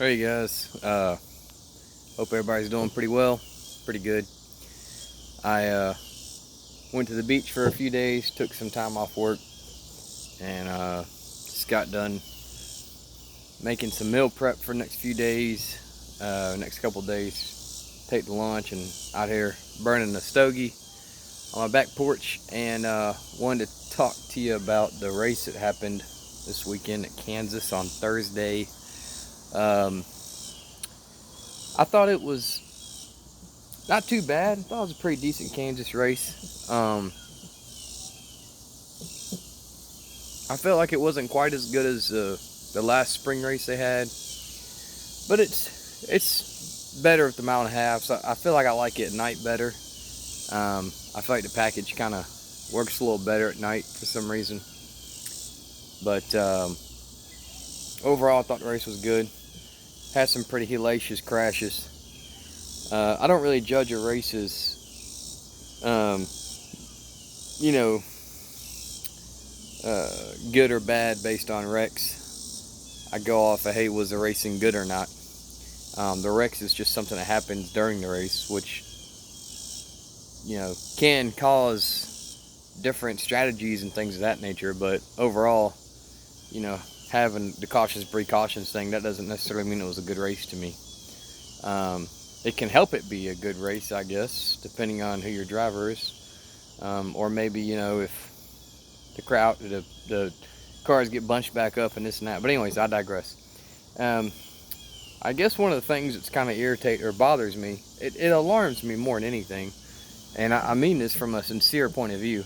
Hey guys, hope everybody's doing pretty well, pretty good. I went to the beach for a few days, took some time off work, and just got done making some meal prep for the next few days, next couple days. Take the lunch and out here burning a stogie on my back porch, and wanted to talk to you about the race that happened this weekend at Kansas on Thursday. I thought it was not too bad. I thought it was a pretty decent Kansas race. I felt like it wasn't quite as good as the last spring race they had, but it's better at the mile and a half. So I feel like I like it at night better. I feel like the package kind of works a little better at night for some reason. But overall, I thought the race was good. Had some pretty hellacious crashes. I don't really judge a race's, good or bad based on wrecks. I go off of, hey, was the racing good or not? The wrecks is just something that happens during the race, which, can cause different strategies and things of that nature. But overall, having the cautious precautions thing, that doesn't necessarily mean it was a good race to me. It can help it be a good race, I guess, depending on who your driver is. Or maybe, if the cars get bunched back up and this and that. But anyways, I digress. I guess one of the things that's kind of irritates or bothers me, it alarms me more than anything, and I mean this from a sincere point of view,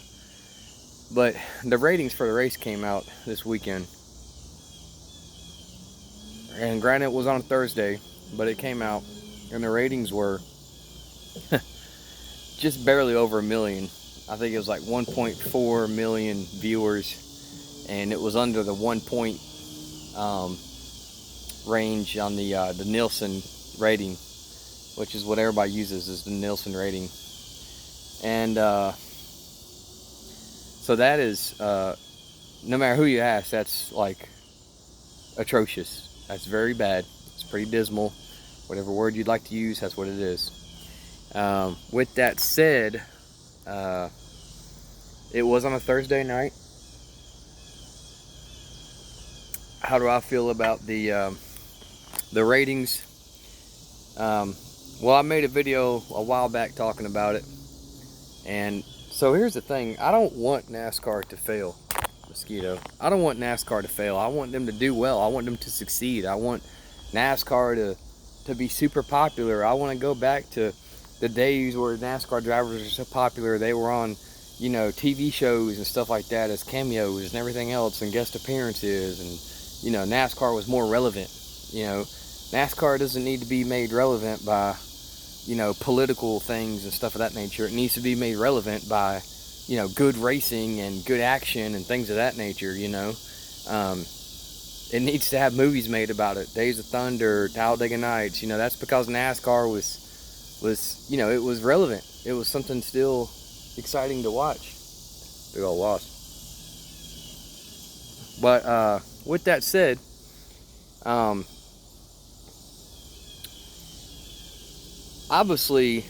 but the ratings for the race came out this weekend. And granted, it was on a Thursday, but it came out, and the ratings were just barely over 1 million. I think it was like 1.4 million viewers, and it was under the 1 point range on the Nielsen rating, which is what everybody uses, is the Nielsen rating. And so that is, no matter who you ask, that's like atrocious. That's very bad. It's pretty dismal. Whatever word you'd like to use, that's what it is. With that said, it was on a Thursday night. How do I feel about the ratings? Well, I made a video a while back talking about it. And so here's the thing. I don't want NASCAR to fail. Mosquito. I don't want NASCAR to fail. I want them to do well. I want them to succeed. I want NASCAR to be super popular. I want to go back to the days where NASCAR drivers were so popular. They were on, TV shows and stuff like that as cameos and everything else and guest appearances, and NASCAR was more relevant. NASCAR doesn't need to be made relevant by political things and stuff of that nature. It needs to be made relevant by good racing and good action and things of that nature. It needs to have movies made about it. Days of Thunder, Talladega Nights. That's because NASCAR was it was relevant. It was something still exciting to watch. Big old loss. But with that said, obviously,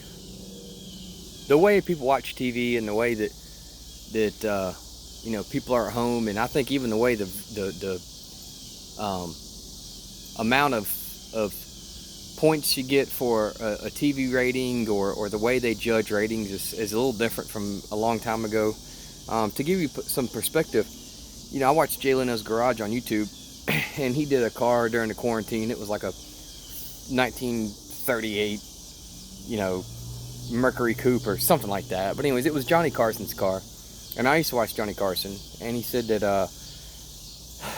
the way people watch TV and the way that people are at home, and I think even the way the amount of points you get for a TV rating or the way they judge ratings is a little different from a long time ago. To give you some perspective, I watched Jay Leno's Garage on YouTube, and he did a car during the quarantine. It was like a 1938, Mercury Coupe or something like that. But anyways, it was Johnny Carson's car, and I used to watch Johnny Carson, and he said that I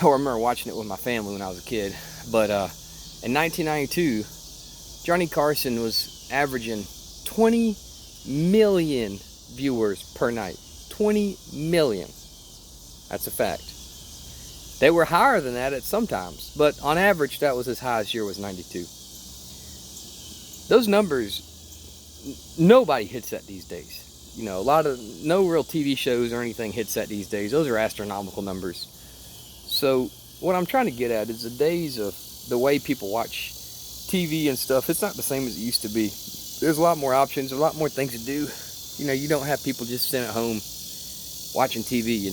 remember watching it with my family when I was a kid, but in 1992 Johnny Carson was averaging 20 million viewers per night. 20 million. That's a fact. They were higher than that at sometimes, but on average that was as high as year was 92. Those numbers, nobody hits that these days. No real TV shows or anything hits that these days. Those are astronomical numbers. So what I'm trying to get at is the days of the way people watch TV and stuff, it's not the same as it used to be. There's a lot more options, a lot more things to do. You don't have people just sitting at home watching TV.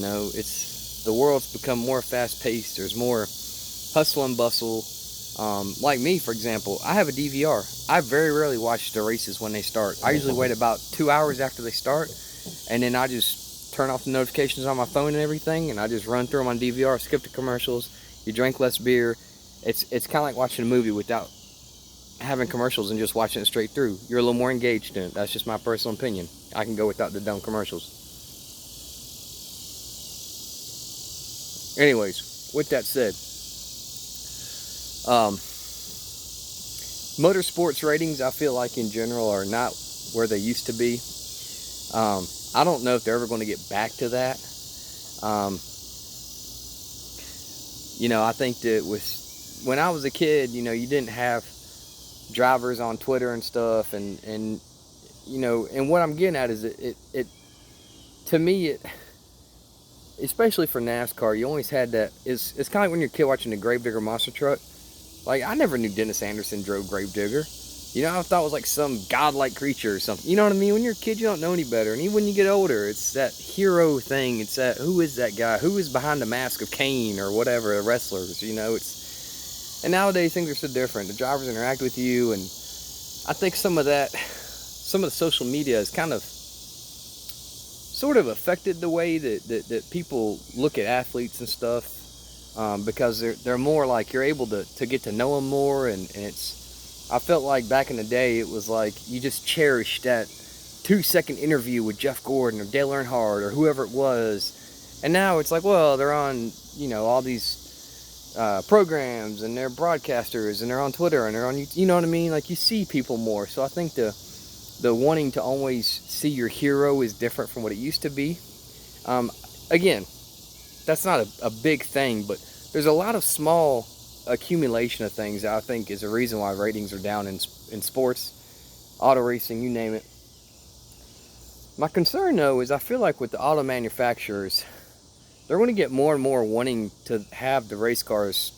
The world's become more fast-paced. There's more hustle and bustle. Like me, for example, I have a DVR. I very rarely watch the races when they start. I usually wait about 2 hours after they start, and then I just turn off the notifications on my phone and everything, and I just run through them on DVR, skip the commercials. You drink less beer. It's kind of like watching a movie without having commercials and just watching it straight through. You're a little more engaged in it. That's just my personal opinion. I can go without the dumb commercials. Anyways, with that said, motorsports ratings, I feel like in general, are not where they used to be. I don't know if they're ever going to get back to that. I think that when I was a kid, you didn't have drivers on Twitter and stuff, and what I'm getting at is it to me, especially for NASCAR, you always had that. It's kind of like when you're a kid watching the Gravedigger monster truck. Like, I never knew Dennis Anderson drove Gravedigger. I thought it was like some godlike creature or something. You know what I mean? When you're a kid, you don't know any better. And even when you get older, it's that hero thing. It's that, who is that guy? Who is behind the mask of Kane or whatever, the wrestlers? And nowadays, things are so different. The drivers interact with you, and I think some of the social media has kind of sort of affected the way that people look at athletes and stuff, because they're more like, you're able to get to know them more, and I felt like back in the day, it was like you just cherished that 2-second interview with Jeff Gordon or Dale Earnhardt or whoever it was, and now it's like, well, they're on all these programs, and they're broadcasters, and they're on Twitter, and they're on, you know what I mean? Like, you see people more. So I think the wanting to always see your hero is different from what it used to be. Again, that's not a big thing, but there's a lot of small accumulation of things that I think is a reason why ratings are down in sports, auto racing, you name it. My concern, though, is I feel like with the auto manufacturers, they're going to get more and more wanting to have the race cars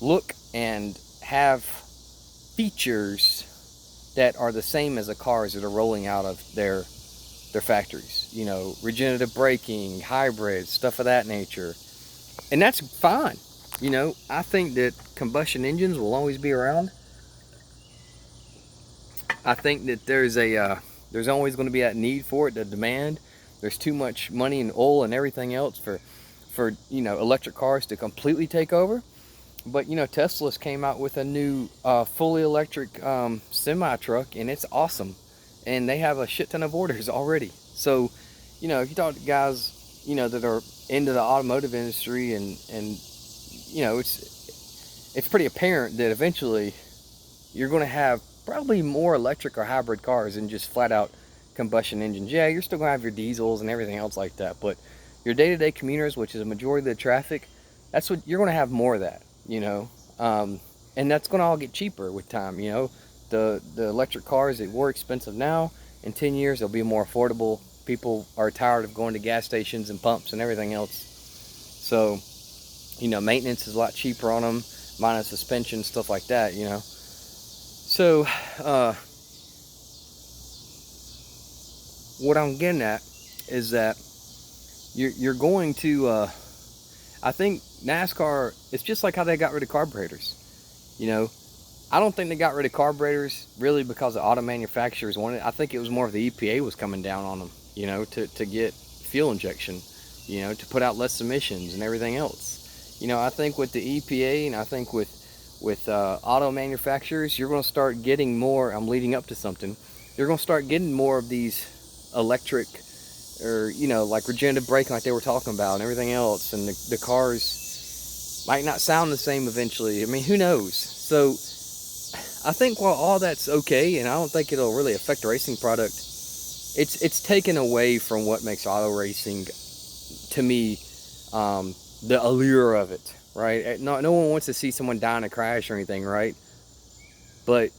look and have features that are the same as the cars that are rolling out of their factories. Regenerative braking, hybrids, stuff of that nature. And that's fine. I think that combustion engines will always be around. I think that there's always going to be that need for it, the demand. There's too much money and oil and everything else for electric cars to completely take over. But Tesla's came out with a new fully electric semi truck, and it's awesome. And they have a shit ton of orders already. So, if you talk to guys that are into the automotive industry, and it's pretty apparent that eventually you're going to have probably more electric or hybrid cars than just flat out combustion engines. Yeah, you're still going to have your diesels and everything else like that, but your day-to-day commuters, which is a majority of the traffic, that's what you're going to have more of that. And that's going to all get cheaper with time. The electric cars that were expensive now, in 10 years they'll be more affordable. People are tired of going to gas stations and pumps and everything else, so maintenance is a lot cheaper on them, minus suspension, stuff like that. So what I'm getting at is that you're going to I think NASCAR, it's just like how they got rid of carburetors. I don't think they got rid of carburetors really because the auto manufacturers wanted it. I think it was more of the EPA was coming down on them, to get fuel injection, to put out less emissions and everything else. I think with the EPA, and I think with auto manufacturers, you're going to start getting more. I'm leading up to something. You're going to start getting more of these electric, or like regenerative braking, like they were talking about, and everything else. And the cars might not sound the same eventually. I mean, who knows? So I think while all that's okay, and I don't think it'll really affect the racing product, it's taken away from what makes auto racing, to me, the allure of it, right? No one wants to see someone die in a crash or anything, right? But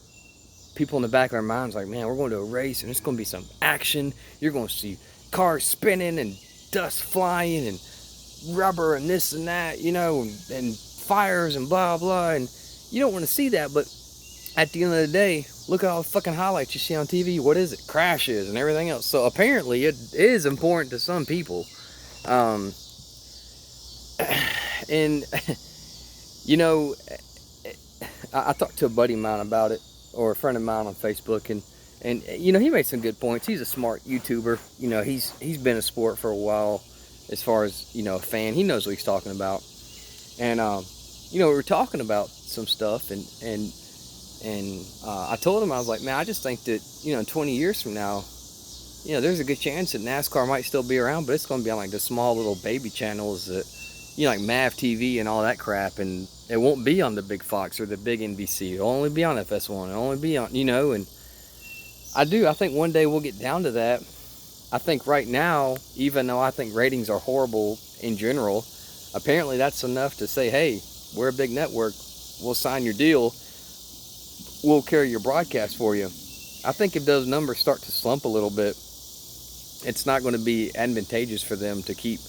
people in the back of their minds like, man, we're going to a race and it's going to be some action. You're going to see cars spinning and dust flying and rubber and this and that, and fires and blah blah, and you don't want to see that. But at the end of the day, look at all the fucking highlights you see on TV. What is it? Crashes and everything else. So apparently it is important to some people. Um, and, you know, I talked to a buddy of mine about it, or a friend of mine on Facebook, and you know, he made some good points. He's a smart YouTuber. You know, he's been in sport for a while, as far as, you know, a fan. He knows what he's talking about. And you know, we were talking about some stuff, and I told him, I was like, man, I just think that, you know, 20 years from now, you know, there's a good chance that NASCAR might still be around, but it's going to be on like the small little baby channels that, you know, like MAV TV and all that crap, and it won't be on the big Fox or the big NBC. It'll only be on FS1. It'll only be on, you know, and I think one day we'll get down to that. I think right now, even though I think ratings are horrible in general, apparently that's enough to say, hey, we're a big network. We'll sign your deal. We'll carry your broadcast for you. I think if those numbers start to slump a little bit, it's not going to be advantageous for them to keep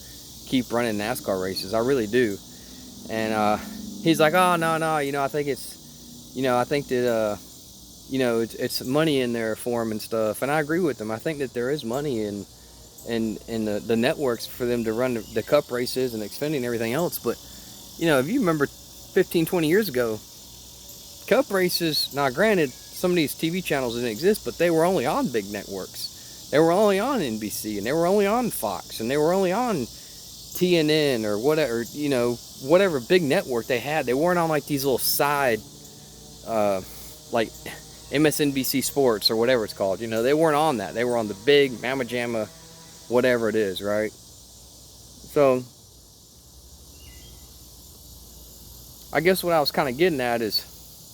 running NASCAR races. I really do. And he's like, oh, no, you know, I think it's, you know, I think that, you know, it's money in there for them and stuff. And I agree with them. I think that there is money in the networks for them to run the cup races and Xfinity and everything else. But, you know, if you remember 15, 20 years ago, cup races, now granted, some of these TV channels didn't exist, but they were only on big networks. They were only on NBC, and they were only on Fox, and they were only on TNN or whatever, you know, whatever big network they had. They weren't on like these little side, like MSNBC Sports or whatever it's called. You know, they weren't on that. They were on the big Mamma Jamma, whatever it is, right? So I guess what I was kind of getting at is,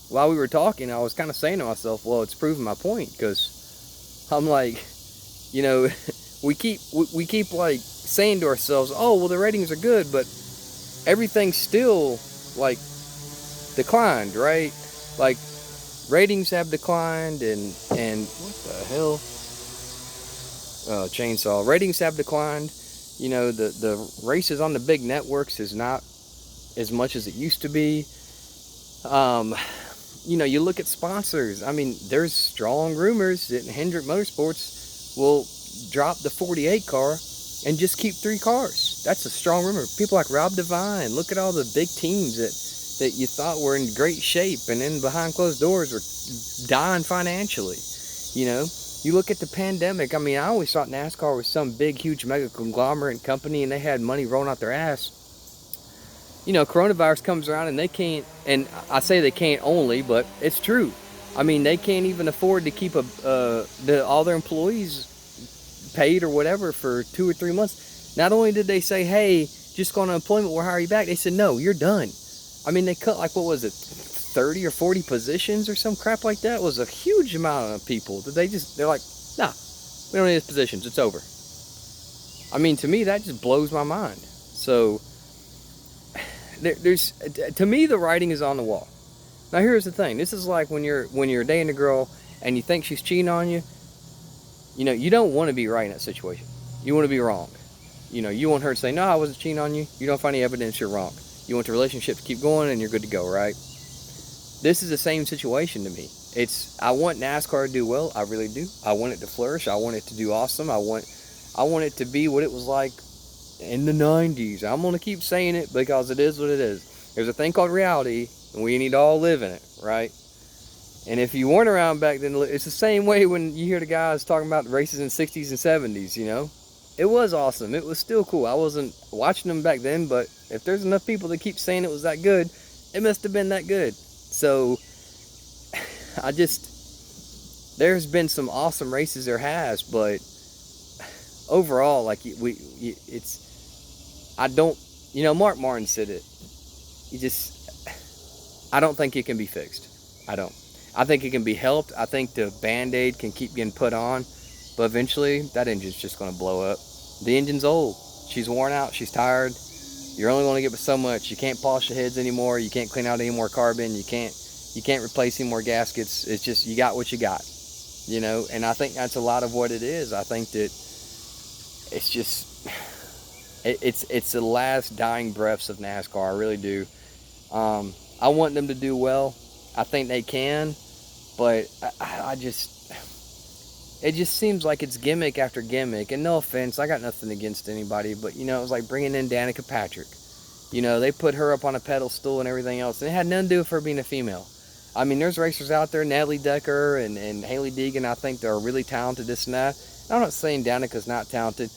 while we were talking, I was kind of saying to myself, well, it's proving my point, because I'm like, you know, we keep like saying to ourselves, oh, well, the ratings are good, but everything's still like declined, right? Like ratings have declined, and what the hell? Chainsaw. Ratings have declined. You know, the races on the big networks is not as much as it used to be. You know, you look at sponsors. I mean, there's strong rumors that Hendrick Motorsports will drop the 48 car and just keep 3 cars. That's a strong rumor. People like Rob Devine, look at all the big teams that you thought were in great shape, and then behind closed doors were dying financially. You know, you look at the pandemic. I mean, I always thought NASCAR was some big, huge, mega conglomerate company, and they had money rolling out their ass. You know, coronavirus comes around and they can't, and I say they can't only, but it's true. I mean, they can't even afford to keep all their employees paid or whatever for 2 or 3 months. Not only did they say, hey, just go on unemployment, we'll hire you back, they said, no, you're done. I mean, they cut like, what was it, 30 or 40 positions or some crap like that. It was a huge amount of people that they're like, nah, we don't need these positions, it's over. I mean, to me, that just blows my mind. So there's, to me, the writing is on the wall. Now here's the thing. This is like when you're dating a girl and you think she's cheating on you. You know, you don't want to be right in that situation. You want to be wrong. You know, you want her to say, no, I wasn't cheating on you. You don't find any evidence, you're wrong. You want the relationship to keep going and you're good to go, right? This is the same situation to me. I want NASCAR to do well. I really do. I want it to flourish. I want it to do awesome. I want it to be what it was like in the 90s. I'm going to keep saying it because it is what it is. There's a thing called reality, and we need to all live in it, right? And if you weren't around back then, it's the same way when you hear the guys talking about races in the 60s and 70s, you know? It was awesome. It was still cool. I wasn't watching them back then, but if there's enough people that keep saying it was that good, it must have been that good. So, there's been some awesome races there has, but overall, like, Mark Martin said it. I don't think it can be fixed. I don't. I think it can be helped. I think the Band-Aid can keep getting put on, but eventually that engine's just going to blow up. The engine's old. She's worn out. She's tired. You're only going to get so much. You can't polish the heads anymore. You can't clean out any more carbon. You can't replace any more gaskets. It's just, you got what you got, you know? And I think that's a lot of what it is. I think that it's just, it's the last dying breaths of NASCAR. I really do. I want them to do well. I think they can. But I just, it just seems like it's gimmick after gimmick. And no offense, I got nothing against anybody, but you know, it was like bringing in Danica Patrick. You know, they put her up on a pedestal and everything else, and it had nothing to do with her being a female. I mean, there's racers out there, Natalie Decker and Haley Deegan, I think they're really talented, this and that. I'm not saying Danica's not talented,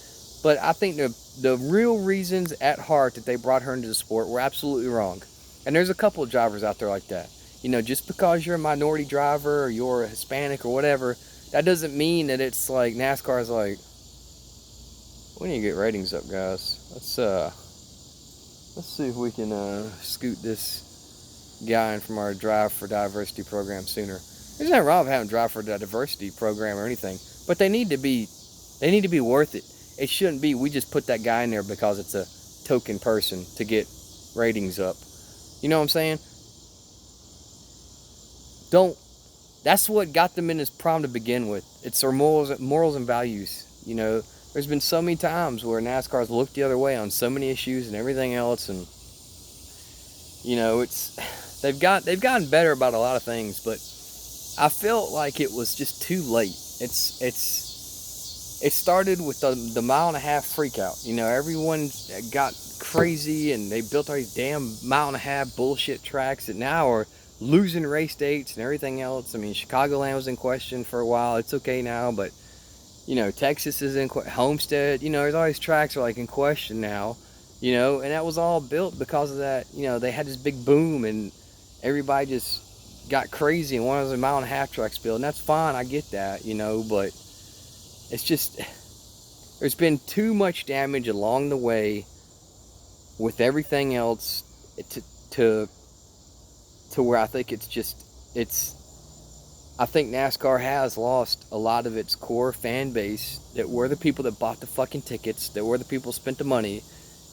but I think the real reasons at heart that they brought her into the sport were absolutely wrong. And there's a couple of drivers out there like that. You know, just because you're a minority driver or you're a Hispanic or whatever, that doesn't mean that it's like NASCAR is like, we need to get ratings up, guys. Let's see if we can scoot this guy in from our Drive for Diversity program sooner. There's nothing wrong with having Drive for the Diversity program or anything, but they need to be worth it. It shouldn't be we just put that guy in there because it's a token person to get ratings up. You know what I'm saying? That's what got them in this prom to begin with. It's their morals and values. You know, there's been so many times where NASCAR's looked the other way on so many issues and everything else, and you know, they've gotten better about a lot of things, but I felt like it was just too late. It started with the 1.5 mile freak out. You know, everyone got crazy and they built all these damn 1.5 mile bullshit tracks that now are losing race dates and everything else. I mean, Chicagoland was in question for a while. It's okay now, but you know, Texas is in Homestead. You know, there's all these tracks are like in question now. You know, and that was all built because of that. You know, they had this big boom and everybody just got crazy and wanted a 1.5 mile tracks built, and that's fine. I get that. You know, but it's just there's been too much damage along the way with everything else to where I think I think NASCAR has lost a lot of its core fan base that were the people that bought the fucking tickets, that were the people who spent the money.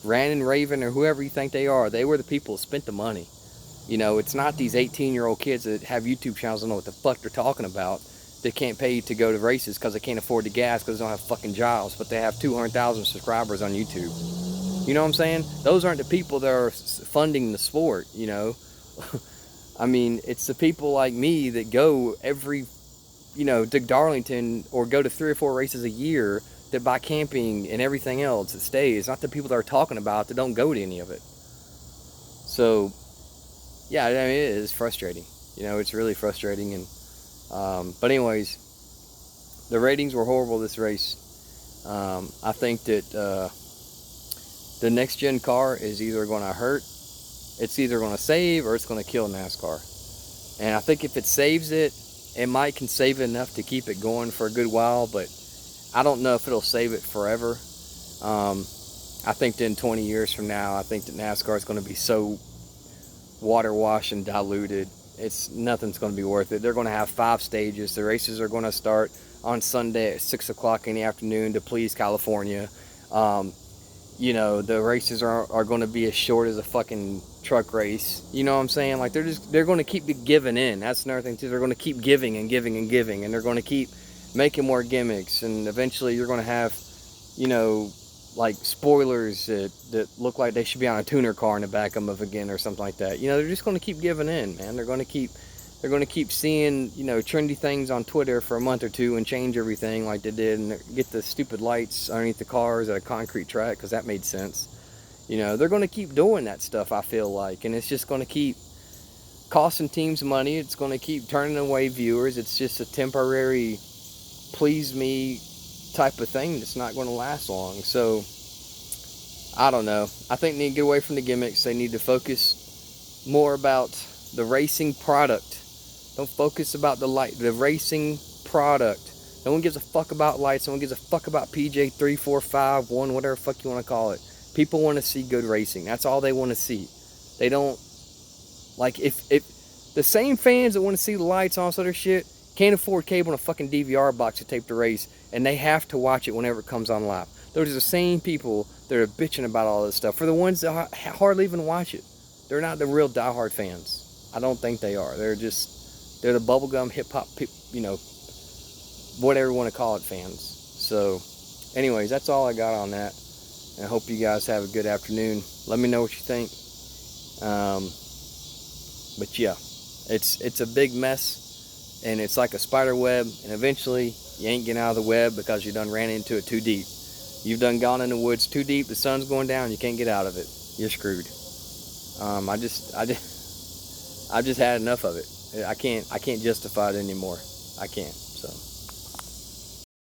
Ran and Raven or whoever you think they are, they were the people who spent the money. You know, it's not these 18-year-old kids that have YouTube channels and know what the fuck they're talking about. They can't pay to go to races because they can't afford the gas because they don't have fucking jobs, but they have 200,000 subscribers on YouTube. You know what I'm saying? Those aren't the people that are funding the sport, you know? I mean, it's the people like me that go every, you know, Dick Darlington or go to 3 or 4 races a year that buy camping and everything else that stays. Not the people that are talking about that don't go to any of it. So, yeah, I mean, it is frustrating. You know, it's really frustrating. And but anyways, the ratings were horrible this race. I think that the next gen car is either going to hurt, it's either going to save, or it's going to kill NASCAR. And I think if it saves it, it might can save it enough to keep it going for a good while, but I don't know if it'll save it forever. I think that in 20 years from now, I think that NASCAR is going to be so water washed and diluted, nothing's going to be worth it. They're going to have 5 stages. The races are going to start on Sunday at 6 o'clock in the afternoon to please California. You know, the races are going to be as short as a fucking truck race. You know what I'm saying? Like, they're going to keep giving in. That's another thing too. They're going to keep giving and giving and giving, and they're going to keep making more gimmicks, and eventually you're going to have, you know, like spoilers that look like they should be on a tuner car in the back of them again or something like that. You know, they're just going to keep giving in, man. They're going to keep seeing, you know, trendy things on Twitter for a month or two and change everything like they did, and get the stupid lights underneath the cars at a concrete track because that made sense. You know, they're going to keep doing that stuff, I feel like, and it's just going to keep costing teams money. It's going to keep turning away viewers. It's just a temporary please me type of thing that's not going to last long. So I don't know. I think they need to get away from the gimmicks. They need to focus more about the racing product. Don't focus about the racing product. No one gives a fuck about lights. No one gives a fuck about PJ 3, 4, 5, 1, whatever the fuck you want to call it. People want to see good racing. That's all they want to see. They don't, like, if the same fans that want to see the lights and all this other shit can't afford cable and a fucking DVR box to tape the race, and they have to watch it whenever it comes on live. Those are the same people that are bitching about all this stuff. For the ones that hardly even watch it. They're not the real diehard fans. I don't think they are. They're the bubblegum hip-hop, you know, whatever you want to call it, fans. So, anyways, that's all I got on that. And I hope you guys have a good afternoon. Let me know what you think. But yeah, it's a big mess. and it's like a spider web, and eventually you ain't getting out of the web because you done ran into it too deep. You've done gone in the woods too deep, the sun's going down, you can't get out of it. You're screwed. I've just had enough of it. I can't justify it anymore. I can't.